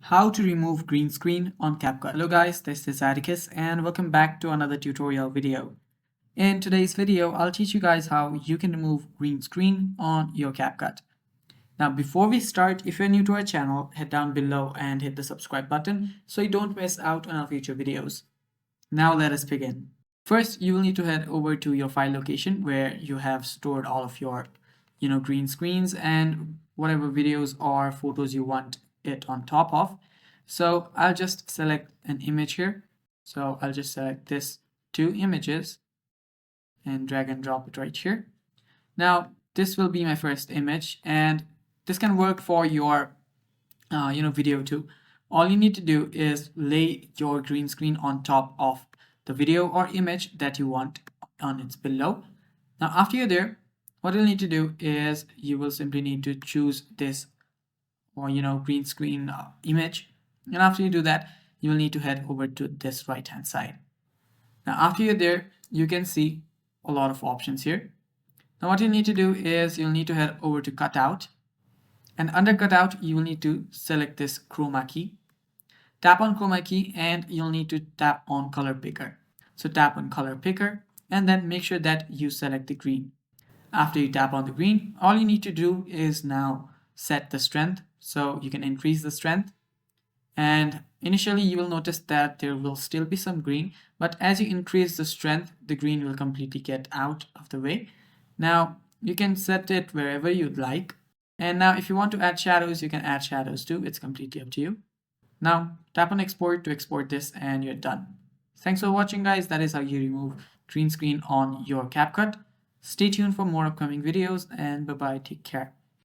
How to remove green screen on Capcut. Hello guys, this is Atticus and welcome back to another tutorial video. In today's video, I'll teach you guys how you can remove green screen on your Capcut. Now before we start, if you're new to our channel, head down below and hit the subscribe button so you don't miss out on our future videos. Now let us begin. First, you will need to head over to your file location where you have stored all of your green screens and whatever videos or photos you want it on top of. So I'll just select an image here. So I'll just select this two images and drag and drop it right here. Now this will be my first image, and this can work for your video too. All you need to do is lay your green screen on top of the video or image that you want on its below. Now after you're there, what you'll need to do is you will simply need to choose this or green screen image, and after you do that, you will need to head over to this right hand side. Now after you're there, you can see a lot of options here. Now what you need to do is you'll need to head over to cutout, and under cutout you will need to select this chroma key. Tap on chroma key and you'll need to tap on color picker. So tap on color picker and then make sure that you select the green. After you tap on the green, all you need to do is now set the strength. So you can increase the strength, and initially you will notice that there will still be some green, but as you increase the strength, the green will completely get out of the way. Now you can set it wherever you'd like, and now if you want to add shadows, you can add shadows too. It's completely up to you. Now tap on export to export this and you're done. Thanks for watching guys. That is how you remove green screen on your CapCut. Stay tuned for more upcoming videos, and bye bye, take care.